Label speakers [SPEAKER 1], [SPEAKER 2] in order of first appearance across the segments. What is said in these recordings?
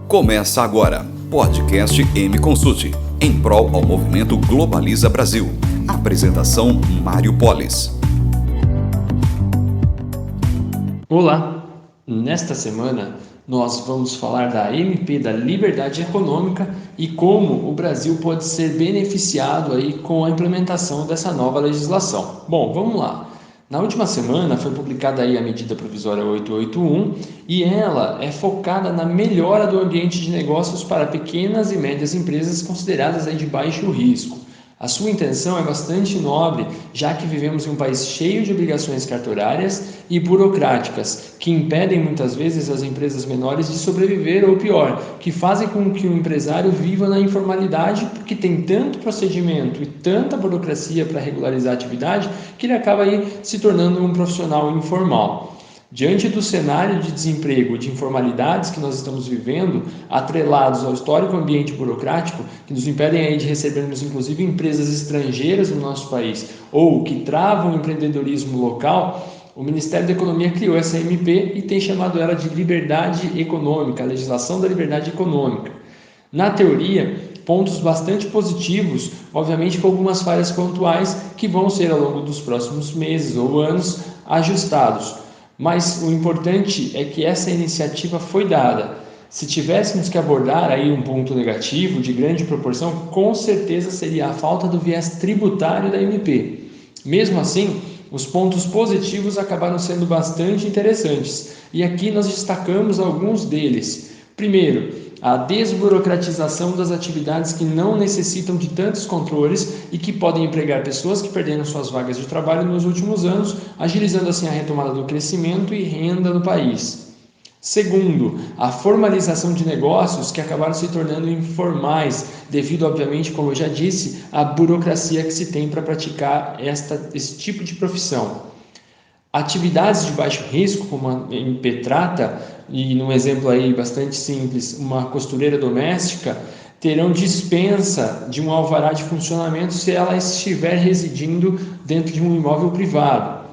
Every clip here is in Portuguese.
[SPEAKER 1] Começa agora, podcast M Consult, em prol ao movimento Globaliza Brasil. Apresentação Mário Polis.
[SPEAKER 2] Olá, nesta semana nós vamos falar da MP da Liberdade Econômica e como o Brasil pode ser beneficiado aí com a implementação dessa nova legislação. Bom, vamos lá. Na última semana foi publicada aí a medida provisória 881 e ela é focada na melhora do ambiente de negócios para pequenas e médias empresas consideradas aí de baixo risco. A sua intenção é bastante nobre, já que vivemos em um país cheio de obrigações cartorárias e burocráticas, que impedem muitas vezes as empresas menores de sobreviver ou pior, que fazem com que o empresário viva na informalidade porque tem tanto procedimento e tanta burocracia para regularizar a atividade que ele acaba aí se tornando um profissional informal. Diante do cenário de desemprego, de informalidades que nós estamos vivendo, atrelados ao histórico ambiente burocrático, que nos impedem aí de recebermos inclusive empresas estrangeiras no nosso país, ou que travam o empreendedorismo local, o Ministério da Economia criou essa MP e tem chamado ela de Liberdade Econômica, a legislação da liberdade econômica. Na teoria, pontos bastante positivos, obviamente com algumas falhas pontuais que vão ser ao longo dos próximos meses ou anos ajustados. Mas o importante é que essa iniciativa foi dada. Se tivéssemos que abordar aí um ponto negativo de grande proporção, com certeza seria a falta do viés tributário da MP. Mesmo assim, os pontos positivos acabaram sendo bastante interessantes. E aqui nós destacamos alguns deles. Primeiro, a desburocratização das atividades que não necessitam de tantos controles e que podem empregar pessoas que perderam suas vagas de trabalho nos últimos anos, agilizando assim a retomada do crescimento e renda no país. Segundo, a formalização de negócios que acabaram se tornando informais, devido, obviamente, como eu já disse, à burocracia que se tem para praticar esse tipo de profissão. Atividades de baixo risco, como a MP trata, e num exemplo aí bastante simples, uma costureira doméstica, terão dispensa de um alvará de funcionamento se ela estiver residindo dentro de um imóvel privado.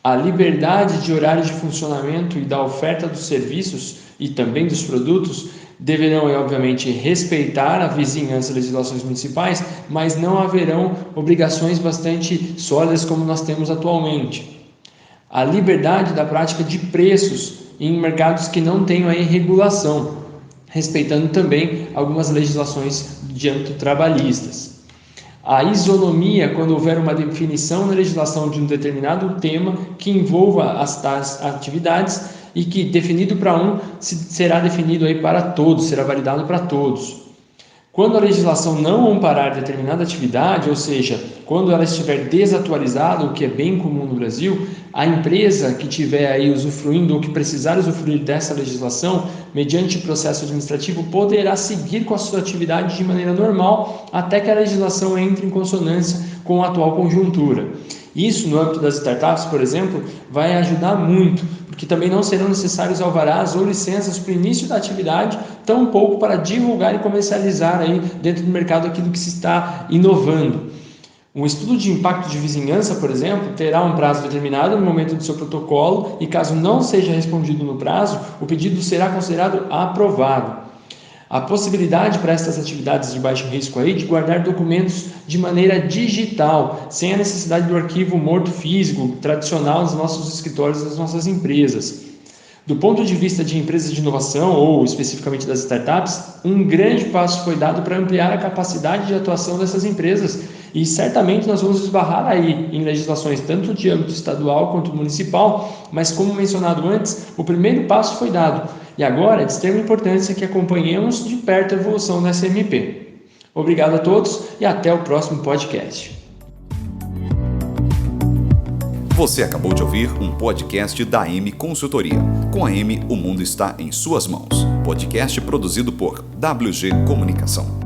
[SPEAKER 2] A liberdade de horário de funcionamento e da oferta dos serviços e também dos produtos deverão, obviamente, respeitar a vizinhança e legislações municipais, mas não haverão obrigações bastante sólidas como nós temos atualmente. A liberdade da prática de preços em mercados que não tenham aí regulação, respeitando também algumas legislações de âmbito trabalhistas. A isonomia, quando houver uma definição na legislação de um determinado tema que envolva as tais atividades e que, definido para um, será definido aí para todos, será validado para todos. Quando a legislação não amparar determinada atividade, ou seja, quando ela estiver desatualizada, o que é bem comum no Brasil, a empresa que estiver aí usufruindo ou que precisar usufruir dessa legislação, mediante processo administrativo, poderá seguir com a sua atividade de maneira normal até que a legislação entre em consonância com a atual conjuntura. Isso, no âmbito das startups, por exemplo, vai ajudar muito, porque também não serão necessários alvarás ou licenças para o início da atividade, tampouco para divulgar e comercializar aí dentro do mercado aquilo que se está inovando. Um estudo de impacto de vizinhança, por exemplo, terá um prazo determinado no momento do seu protocolo e, caso não seja respondido no prazo, o pedido será considerado aprovado. A possibilidade para estas atividades de baixo risco aí de guardar documentos de maneira digital, sem a necessidade do arquivo morto físico, tradicional nos nossos escritórios das nossas empresas. Do ponto de vista de empresas de inovação, ou especificamente das startups, um grande passo foi dado para ampliar a capacidade de atuação dessas empresas e certamente nós vamos esbarrar aí em legislações tanto de âmbito estadual quanto municipal, mas como mencionado antes, o primeiro passo foi dado e agora é de extrema importância que acompanhemos de perto a evolução dessa MP. Obrigado a todos e até o próximo podcast.
[SPEAKER 1] Você acabou de ouvir um podcast da M Consultoria. Com a M, o mundo está em suas mãos. Podcast produzido por WG Comunicação.